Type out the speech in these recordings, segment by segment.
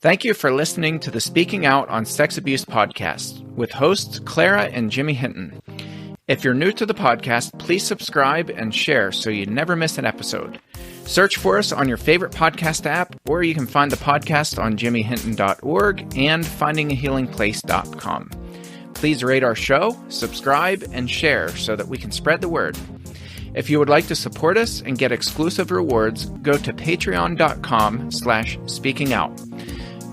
Thank you for listening to the Speaking Out on Sex Abuse podcast with hosts Clara and Jimmy Hinton. If you're new to the podcast, please subscribe and share so you never miss an episode. Search for us on your favorite podcast app, or you can find the podcast on jimmyhinton.org and findingahealingplace.com. Please rate our show, subscribe, and share so that we can spread the word. If you would like to support us and get exclusive rewards, go to patreon.com/speakingout.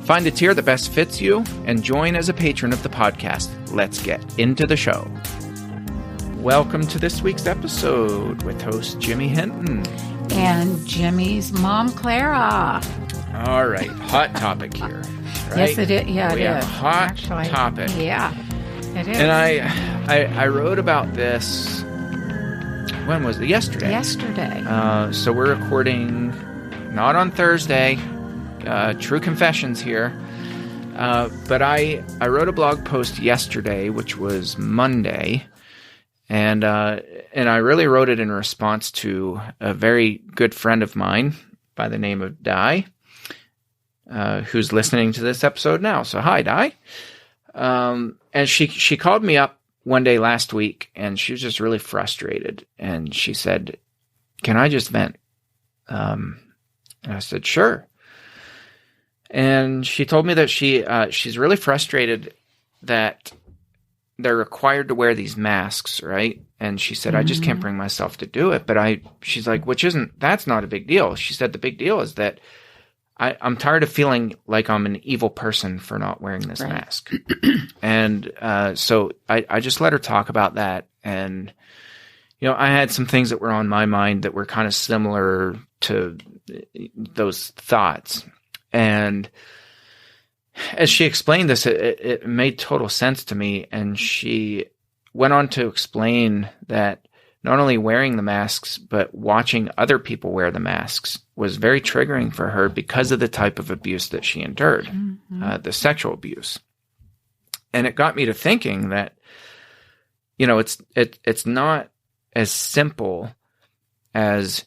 Find the tier that best fits you and join as a patron of the podcast. Let's get into the show. Welcome to this week's episode with host Jimmy Hinton. And Jimmy's mom, Clara. All right, hot topic here. Right? Yes, it is. Yeah, we have a hot topic. Yeah, it is. And I wrote about this, when was it? Yesterday. So we're recording not on Thursday. True confessions here. But I wrote a blog post yesterday, which was Monday, and I really wrote it in response to a very good friend of mine by the name of Di, who's listening to this episode now. So hi, Di. And she called me up one day last week, and she was just really frustrated, and she said, "Can I just vent?" And I said, "Sure." And she told me that she's really frustrated that they're required to wear these masks, right? And she said, I just can't bring myself to do it. But she's like, that's not a big deal. She said, the big deal is that I'm tired of feeling like I'm an evil person for not wearing this mask. And so I just let her talk about that. And, you know, I had some things that were on my mind that were kind of similar to those thoughts. And as she explained this, it made total sense to me. And she went on to explain that not only wearing the masks, but watching other people wear the masks was very triggering for her because of the type of abuse that she endured, the sexual abuse. And it got me to thinking that, you know, it's not as simple as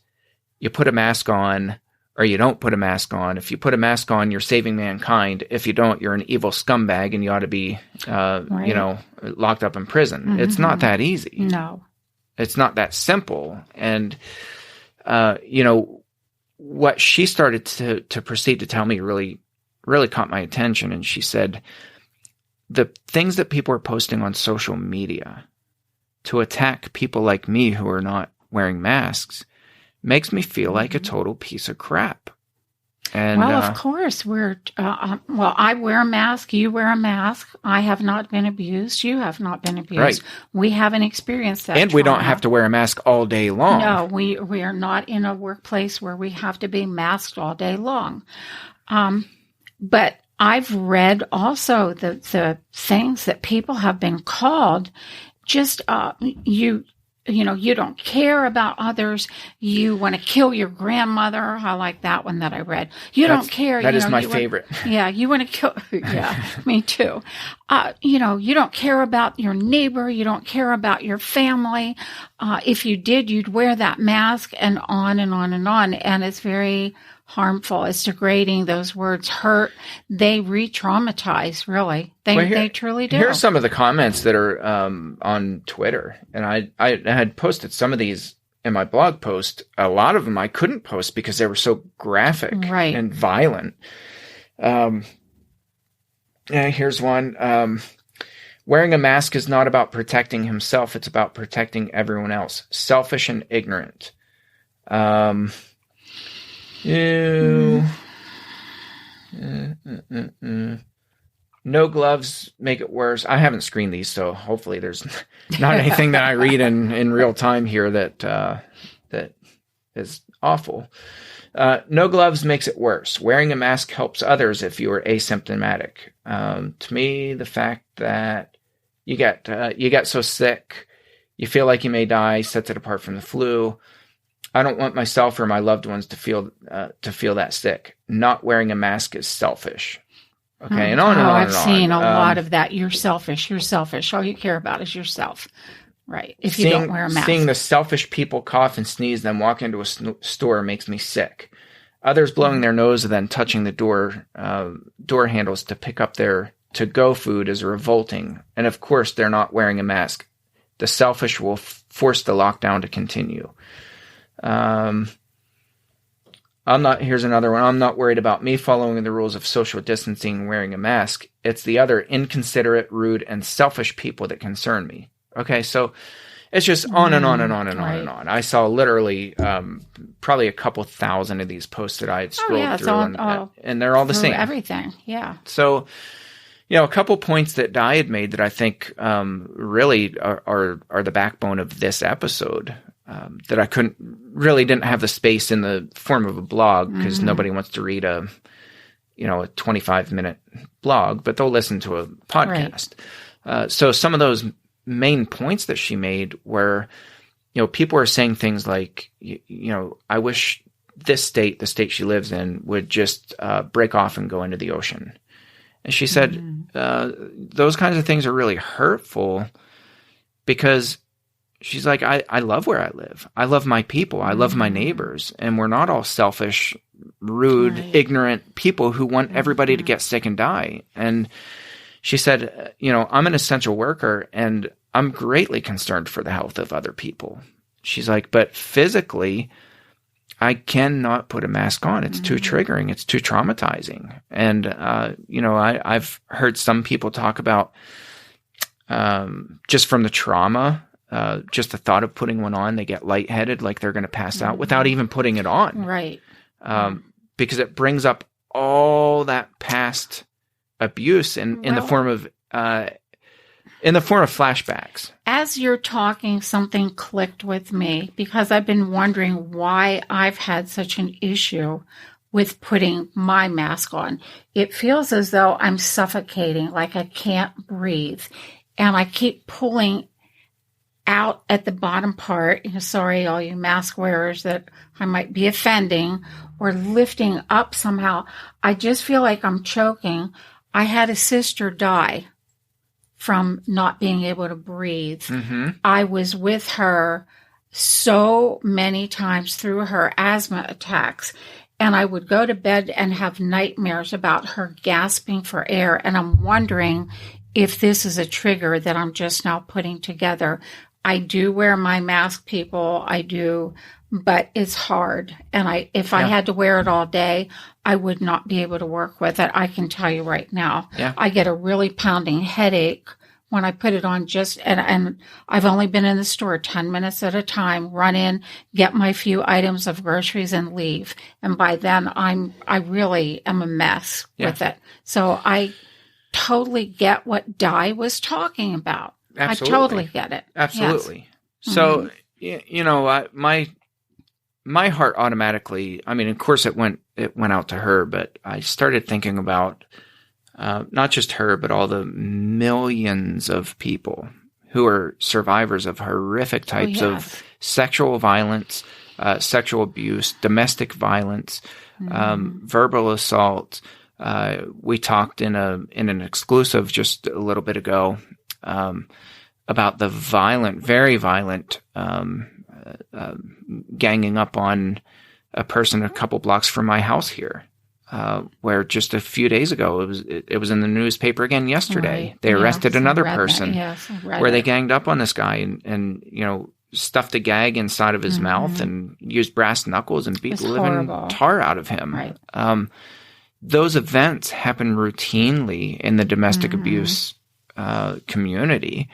you put a mask on or you don't put a mask on. If you put a mask on, you're saving mankind. If you don't, you're an evil scumbag and you ought to be, you know, locked up in prison. It's not that easy. No. It's not that simple. And, you know, what she started to proceed to tell me really, really caught my attention. And she said, the things that people are posting on social media to attack people like me who are not wearing masks makes me feel like a total piece of crap. And well, of course, I wear a mask, you wear a mask. I have not been abused. You have not been abused. Right. We haven't experienced that. And we don't have to wear a mask all day long. No, we are not in a workplace where we have to be masked all day long. But I've read also the things that people have been called just, you know, you don't care about others. You want to kill your grandmother. I like that one that I read. Don't care. That is my favorite. You want to kill. Yeah, me too. You know, you don't care about your neighbor. You don't care about your family. If you did, you'd wear that mask, and on and on and on. And it's very harmful. It's degrading. Those words hurt. They re-traumatize, really. They truly do. Here are some of the comments that are on Twitter. And I had posted some of these in my blog post. A lot of them I couldn't post because they were so graphic and violent. Here's one. Wearing a mask is not about protecting himself. It's about protecting everyone else. Selfish and ignorant. No gloves make it worse. I haven't screened these, so hopefully there's not anything that I read in real time here that is awful. No gloves makes it worse. Wearing a mask helps others if you are asymptomatic. To me, the fact that you get so sick, you feel like you may die, sets it apart from the flu. I don't want myself or my loved ones to feel that sick. Not wearing a mask is selfish. Okay, and on and on I've and on. seen a lot of that. You're selfish. All you care about is yourself. Right. If you don't wear a mask. Seeing the selfish people cough and sneeze, then walk into a store makes me sick. Others blowing their nose and then touching the door handles to pick up their to-go food is revolting. And of course, they're not wearing a mask. The selfish will force the lockdown to continue. Here's another one. I'm not worried about me following the rules of social distancing and wearing a mask. It's the other inconsiderate, rude, and selfish people that concern me. Okay, so it's just on and on and on and on and on. I saw literally probably a couple thousand of these posts that I had scrolled through, and they're all the same. Everything, yeah. So, a couple points that Di had made that I think really are the backbone of this episode. That I didn't have the space in the form of a blog because nobody wants to read a 25-minute blog, but they'll listen to a podcast. Right. So some of those main points that she made were, people are saying things like, I wish this state, the state she lives in, would just break off and go into the ocean. And she said, those kinds of things are really hurtful because she's like, I love where I live. I love my people. I love my neighbors. And we're not all selfish, rude, ignorant people who want everybody to get sick and die. And she said, I'm an essential worker and I'm greatly concerned for the health of other people. She's like, but physically, I cannot put a mask on. It's too triggering. It's too traumatizing. And, I've heard some people talk about just from the trauma, just the thought of putting one on, they get lightheaded, like they're going to pass out without even putting it on. Right. Because it brings up all that past abuse in the form of flashbacks. As you're talking, something clicked with me because I've been wondering why I've had such an issue with putting my mask on. It feels as though I'm suffocating, like I can't breathe. And I keep pulling out at the bottom part, sorry, all you mask wearers that I might be offending, or lifting up somehow. I just feel like I'm choking. I had a sister die from not being able to breathe. I was with her so many times through her asthma attacks, and I would go to bed and have nightmares about her gasping for air, and I'm wondering if this is a trigger that I'm just now putting together. I do wear my mask, people. I do, but it's hard. And if I had to wear it all day, I would not be able to work with it. I can tell you right now. Yeah. I get a really pounding headache when I put it on and I've only been in the store 10 minutes at a time, run in, get my few items of groceries and leave. And by then I really am a mess with it. So I totally get what Di was talking about. Absolutely. I totally get it. Absolutely. Yes. So, my heart automatically, of course it went out to her, but I started thinking about not just her, but all the millions of people who are survivors of horrific types of sexual violence, sexual abuse, domestic violence, verbal assault. We talked in an exclusive just a little bit ago about the very violent ganging up on a person a couple blocks from my house here, where just a few days ago it was in the newspaper again yesterday. Right. They arrested another person where they ganged up on this guy and stuffed a gag inside of his mouth and used brass knuckles and beat the living tar out of him. Right. Those events happen routinely in the domestic abuse community,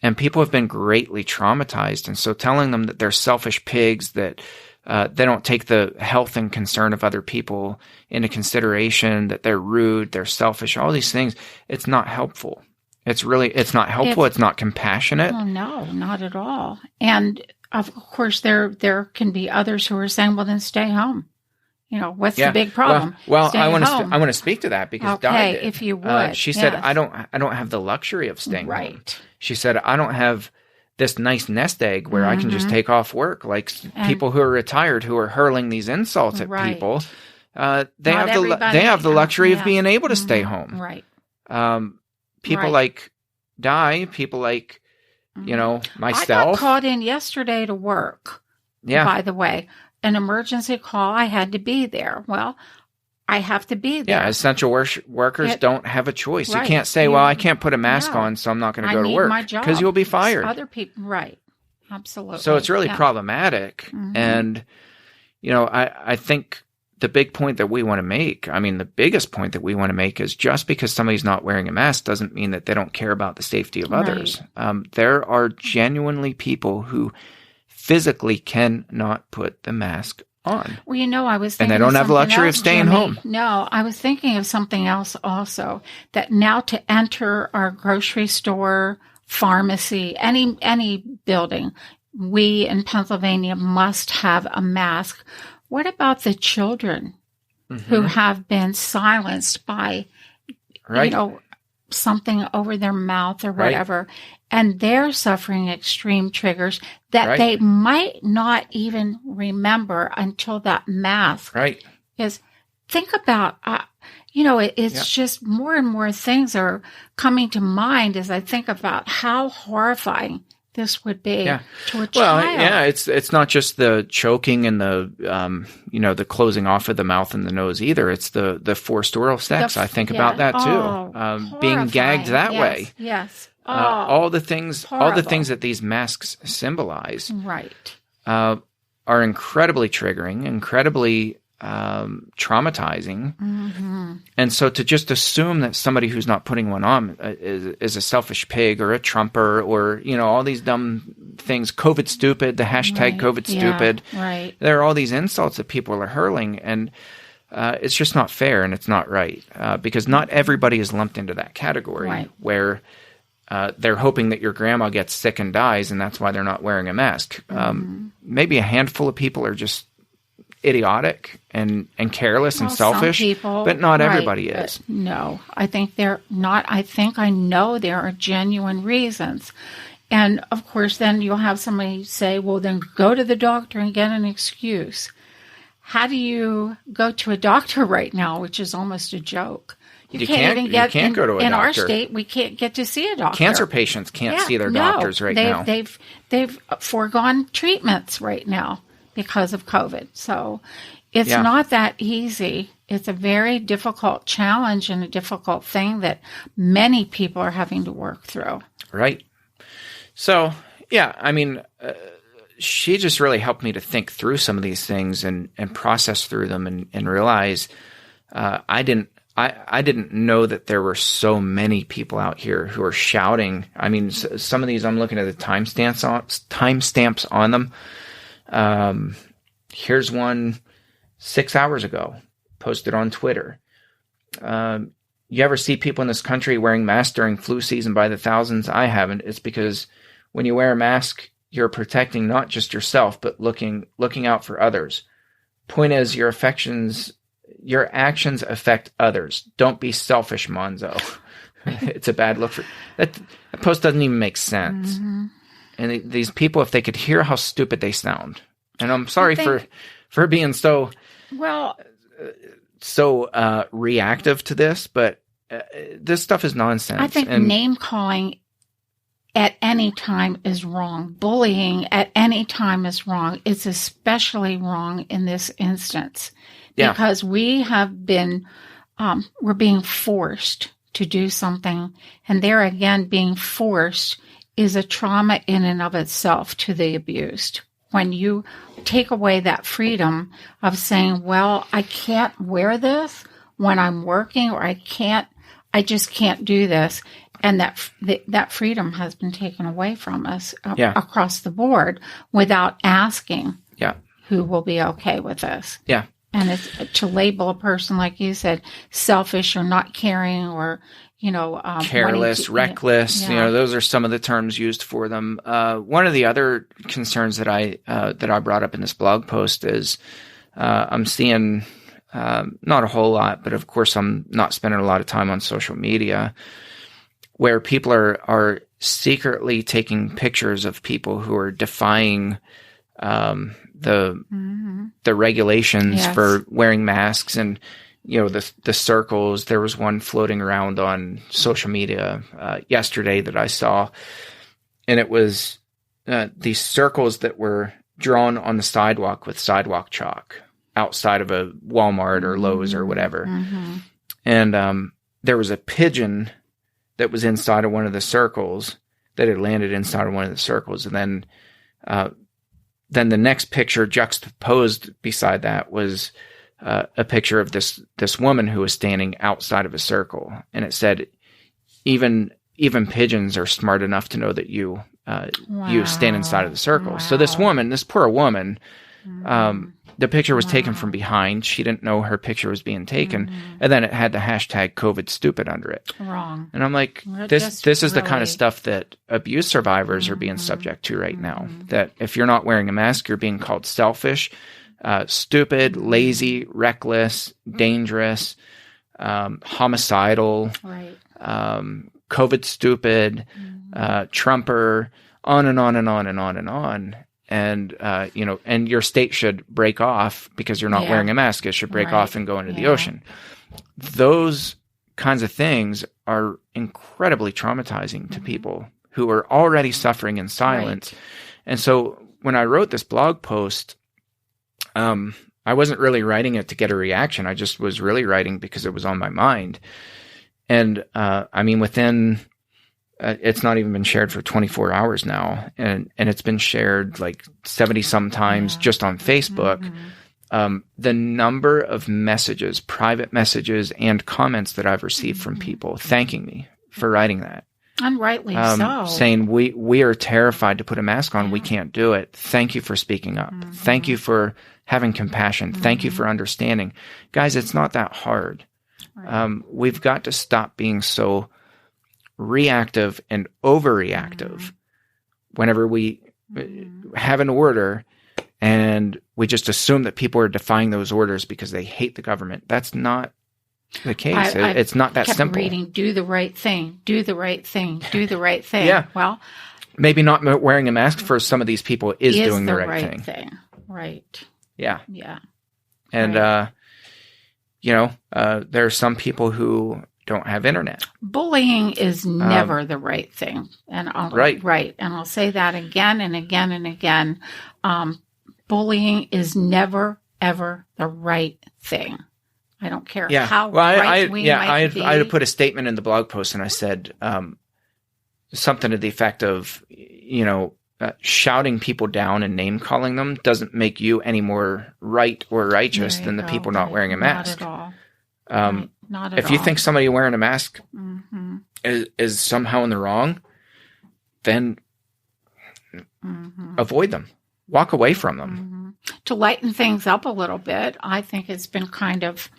and people have been greatly traumatized. And so telling them that they're selfish pigs, that they don't take the health and concern of other people into consideration, that they're rude, they're selfish, all these things, it's not helpful. It's not helpful. It's not compassionate. Oh, no, not at all. And of course, there can be others who are saying, well, then stay home. What's the big problem? Well, I want to speak to that because Di did. If you would. She said, I don't have the luxury of staying home. She said, I don't have this nice nest egg where I can just take off work like people who are retired who are hurling these insults at people. They have the luxury of being able to stay home. Right. People like Di, people like myself. I got called in yesterday to work. Yeah. By the way. an emergency call, I had to be there. Well, I have to be there. Yeah, essential workers don't have a choice. Right. You can't say, well, I can't put a mask on, so I'm not going to go to work. Because you'll be fired. Other people, right. Absolutely. So it's really problematic. Mm-hmm. And, I think the big point that we want to make, the biggest point that we want to make is just because somebody's not wearing a mask doesn't mean that they don't care about the safety of others. There are genuinely people who physically cannot put the mask on. Well, I was thinking, and they don't have the luxury of staying home. No, I was thinking of something else also, that now to enter our grocery store, pharmacy, any building, we in Pennsylvania must have a mask. What about the children who have been silenced by, something over their mouth or whatever, and they're suffering extreme triggers that they might not even remember until that mask is. Think about, it's just more and more things are coming to mind as I think about how horrifying this would be to a child. Well, it's not just the choking and the the closing off of the mouth and the nose either. It's the forced oral sex. I think about that too. Being gagged that way. Yes. All the things that these masks symbolize, are incredibly triggering, incredibly traumatizing. And so to just assume that somebody who's not putting one on is a selfish pig or a Trumper or, all these dumb things, COVID stupid, the hashtag COVID stupid. There are all these insults that people are hurling, and it's just not fair and it's not right because not everybody is lumped into that category where they're hoping that your grandma gets sick and dies and that's why they're not wearing a mask. Maybe a handful of people are just idiotic and careless and selfish, people, but not everybody is. No, I think they're not. I know there are genuine reasons. And of course, then you'll have somebody say, well, then go to the doctor and get an excuse. How do you go to a doctor right now, which is almost a joke? You can't even get go to a doctor. In our state, we can't get to see a doctor. Cancer patients can't see their doctors now. They've foregone treatments right now because of COVID. So it's not that easy. It's a very difficult challenge and a difficult thing that many people are having to work through. Right. So, she just really helped me to think through some of these things and process through them and realize I didn't know that there were so many people out here who are shouting. Some of these, I'm looking at the timestamps on them. Here's one 6 hours ago, posted on Twitter. You ever see people in this country wearing masks during flu season by the thousands? I haven't. It's because when you wear a mask, you're protecting not just yourself, but looking out for others. Point is, your actions affect others. Don't be selfish, Monzo. It's a bad look for that. That post doesn't even make sense. And these people, if they could hear how stupid they sound, and I'm sorry for being so reactive to this, but this stuff is nonsense. I think name calling at any time is wrong. Bullying at any time is wrong. It's especially wrong in this instance because we have been, we're being forced to do something, and there again, being forced is a trauma in and of itself to the abused. When you take away that freedom of saying, well, I can't wear this when I'm working, or I just can't do this. And that freedom has been taken away from us across the board without asking who will be okay with this. Yeah. And it's to label a person, like you said, selfish or not caring or, careless, reckless. Those are some of the terms used for them. One of the other concerns that I brought up in this blog post is I'm seeing not a whole lot, but of course I'm not spending a lot of time on social media, where people are secretly taking pictures of people who are defying the regulations for wearing masks and. The circles. There was one floating around on social media yesterday that I saw, and it was these circles that were drawn on the sidewalk with sidewalk chalk outside of a Walmart or Lowe's or whatever. Mm-hmm. And there was a pigeon that was inside of one of the circles that had landed inside of one of the circles. And then the next picture juxtaposed beside that was a picture of this woman who was standing outside of a circle. And it said, even pigeons are smart enough to know that you stand inside of the circle. Wow. So this poor woman, the picture was taken from behind. She didn't know her picture was being taken. Mm-hmm. And then it had the hashtag COVID stupid under it. Wrong. And I'm like, this is the kind of stuff that abuse survivors are being subject to right now. That if you're not wearing a mask, you're being called selfish, stupid, lazy, reckless, dangerous, homicidal, right. COVID stupid, Trumper, on and on and on and on and on. And, and your state should break off because you're not wearing a mask. It should break off and go into the ocean. Those kinds of things are incredibly traumatizing to people who are already suffering in silence. Right. And so when I wrote this blog post, I wasn't really writing it to get a reaction. I just was really writing because it was on my mind. And, within, it's not even been shared for 24 hours now. And it's been shared like 70 some times just on Facebook. Mm-hmm. The number of messages, private messages and comments that I've received from people thanking me for writing that. And rightly so. Saying we are terrified to put a mask on. We can't do it. Thank you for speaking up. Mm-hmm. Thank you for having compassion. Mm-hmm. Thank you for understanding. Guys, it's not that hard. Right. We've got to stop being so reactive and overreactive whenever we have an order and we just assume that people are defying those orders because they hate the government. That's not the case. It's not that simple. Reading, do the right thing, do the right thing, do the right thing. Yeah. Well, maybe not wearing a mask for some of these people is doing the right thing. Right. Yeah. Yeah. And, there are some people who don't have internet. Bullying is never the right thing. And I'll say that again and again and again. Bullying is never, ever the right thing. I don't care how right we might be. I had put a statement in the blog post and I said something to the effect of, shouting people down and name calling them doesn't make you any more right or righteous than the people not wearing a mask. Not at all. Not at all. If you think somebody wearing a mask is somehow in the wrong, then avoid them. Walk away from them. To lighten things up a little bit, I think it's been kind of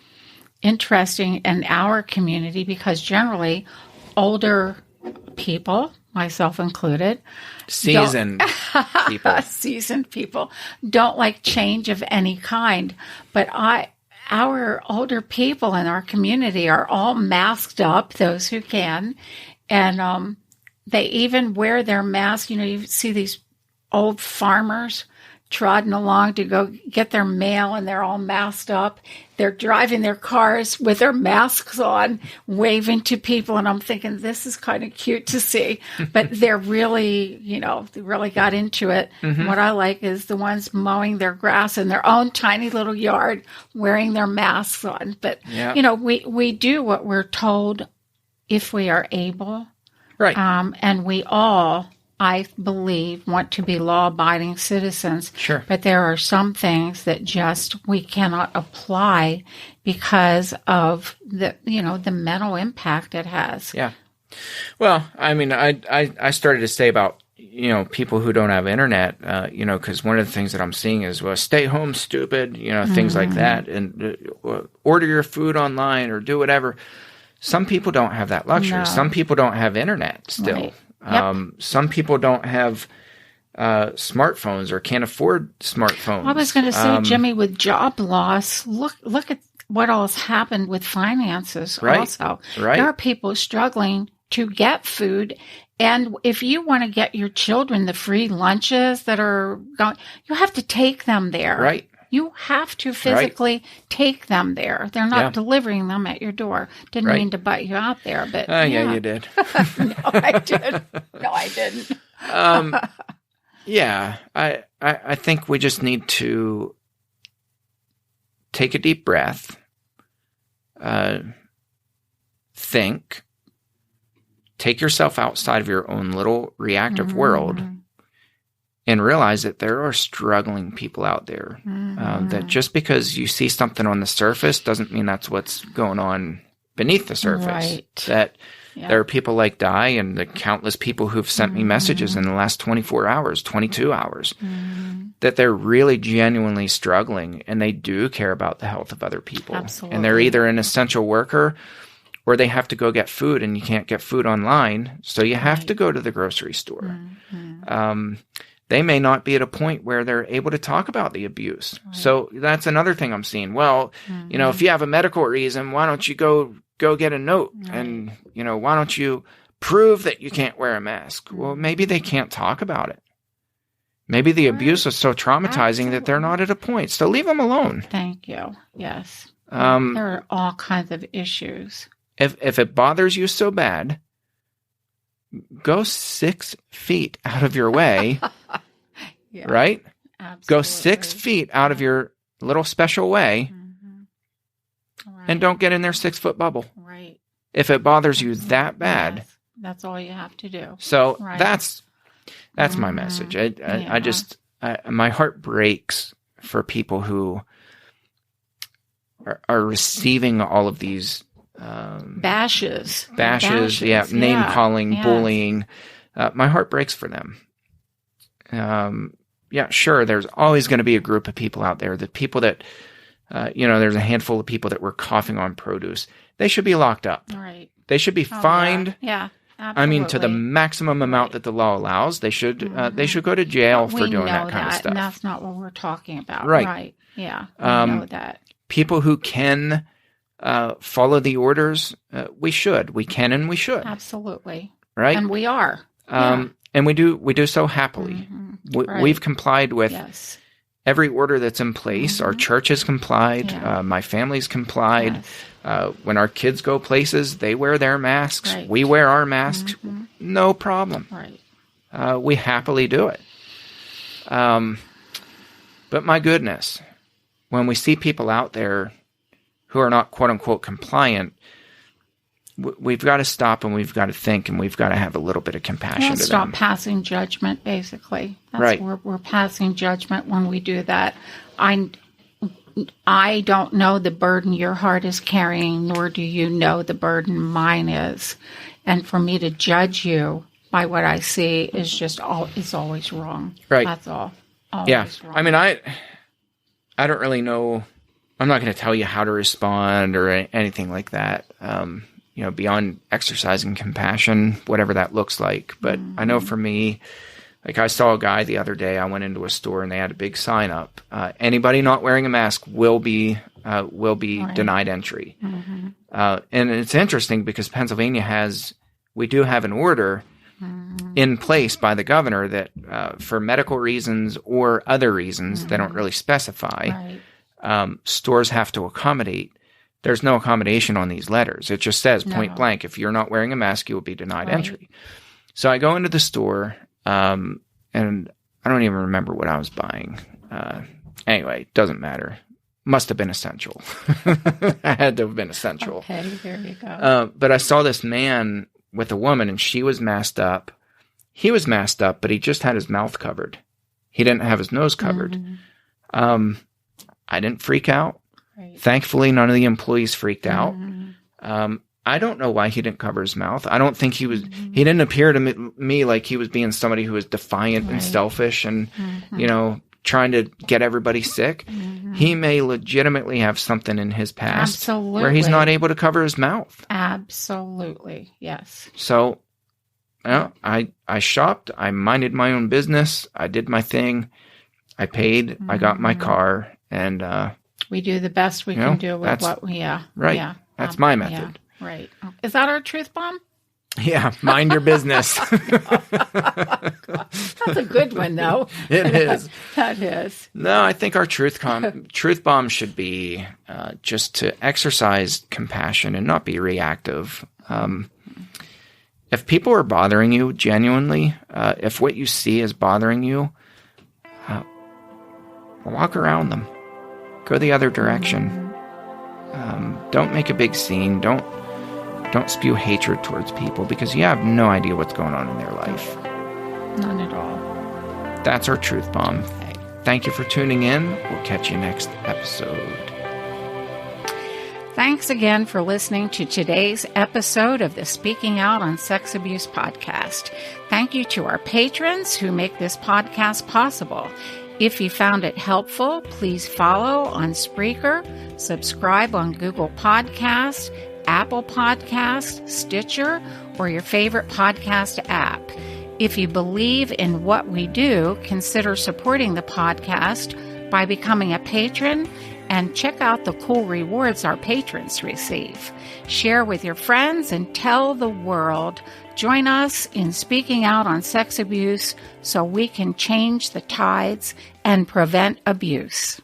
interesting in our community because generally older people, myself included, seasoned people don't like change of any kind. But our older people in our community are all masked up, those who can, and they even wear their mask. You see these old farmers trotting along to go get their mail, and they're all masked up. They're driving their cars with their masks on, waving to people, and I'm thinking, this is kind of cute to see. But they're really, they really got into it. Mm-hmm. What I like is the ones mowing their grass in their own tiny little yard, wearing their masks on. But, we do what we're told if we are able. Right. And we all, I believe, want to be law-abiding citizens. Sure. But there are some things that just we cannot apply because of the mental impact it has. Yeah. Well, I started to say about, people who don't have internet, because one of the things that I'm seeing is, stay home, stupid, things like that, and order your food online or do whatever. Some people don't have that luxury. No. Some people don't have internet still. Right. Yep. Some people don't have smartphones or can't afford smartphones. I was going to say, Jimmy, with job loss, look at what all has happened with finances also. Right. There are people struggling to get food. And if you want to get your children the free lunches that are going, you have to take them there. Right. You have to physically take them there. They're not delivering them at your door. Didn't mean to butt you out there, but yeah, you did. No, I didn't. Yeah, I think we just need to take a deep breath, think, take yourself outside of your own little reactive world, and realize that there are struggling people out there. That just because you see something on the surface doesn't mean that's what's going on beneath the surface. Right. That there are people like Di and the countless people who've sent me messages in the last 24 hours, 22 hours, that they're really genuinely struggling and they do care about the health of other people. Absolutely. And they're either an essential worker or they have to go get food and you can't get food online, so you have to go to the grocery store. They may not be at a point where they're able to talk about the abuse. Right. So that's another thing I'm seeing. Well, if you have a medical reason, why don't you go get a note? Right. And, why don't you prove that you can't wear a mask? Well, maybe they can't talk about it. Maybe the abuse is so traumatizing that they're not at a point. So leave them alone. Thank you. Yes. There are all kinds of issues. If it bothers you so bad, go 6 feet out of your way, right? Absolutely. Go 6 feet out of your little special way and don't get in their 6-foot bubble. Right. If it bothers you that bad. Yes. That's all you have to do. So that's my message. I just, my heart breaks for people who are receiving all of these bashes, name calling, bullying. My heart breaks for them. Sure, there's always going to be a group of people out there, the people that, there's a handful of people that were coughing on produce. They should be locked up. Right. They should be fined. Yeah. Absolutely. I mean, to the maximum amount that the law allows. They should go to jail for doing that kind of stuff. And that's not what we're talking about. Right. Yeah. We know that. People who can follow the orders, we should. We can and we should. Absolutely. Right? And we are. And we do so happily. We've complied with every order that's in place. Our church has complied. My family's complied. Yes. When our kids go places, they wear their masks. Right. We wear our masks. No problem. Right. We happily do it. But my goodness, when we see people out there who are not quote unquote compliant, we've got to stop and we've got to think and we've got to have a little bit of compassion to them. Stop passing judgment, basically. We're passing judgment when we do that. I don't know the burden your heart is carrying, nor do you know the burden mine is. And for me to judge you by what I see is always wrong. Right. That's all. Always wrong. I mean, I don't really know. I'm not going to tell you how to respond or anything like that. Beyond exercising compassion, whatever that looks like. But I know for me, like I saw a guy the other day, I went into a store and they had a big sign up. Anybody not wearing a mask will be denied entry. And it's interesting because Pennsylvania we do have an order in place by the governor that for medical reasons or other reasons, they don't really specify, stores have to accommodate. There's no accommodation on these letters. It just says point blank, if you're not wearing a mask, you will be denied entry. So I go into the store, and I don't even remember what I was buying. Anyway, doesn't matter. Must have been essential. I had to have been essential. Okay, there you go. But I saw this man with a woman, and she was masked up. He was masked up, but he just had his mouth covered. He didn't have his nose covered. I didn't freak out. Right. Thankfully, none of the employees freaked out. I don't know why he didn't cover his mouth. I don't think he was. He didn't appear to me like he was being somebody who was defiant and selfish and, trying to get everybody sick. He may legitimately have something in his past where he's not able to cover his mouth. Absolutely, yes. So, I shopped. I minded my own business. I did my thing. I paid. I got my car, and we do the best we can do with what we. Right. Yeah. That's my method. Yeah, right. Is that our truth bomb? Yeah, mind your business. That's a good one, though. It is. That is. No, I think our truth bomb should be just to exercise compassion and not be reactive. if people are bothering you genuinely, if what you see is bothering you, walk around them. Go the other direction. Don't make a big scene. Don't spew hatred towards people because you have no idea what's going on in their life. None at all. That's our Truth Bomb. Okay. Thank you for tuning in. We'll catch you next episode. Thanks again for listening to today's episode of the Speaking Out on Sex Abuse podcast. Thank you to our patrons who make this podcast possible. If you found it helpful, please follow on Spreaker, subscribe on Google Podcasts, Apple Podcasts, Stitcher, or your favorite podcast app. If you believe in what we do, consider supporting the podcast by becoming a patron and check out the cool rewards our patrons receive. Share with your friends and tell the world. Join us in speaking out on sex abuse so we can change the tides and prevent abuse.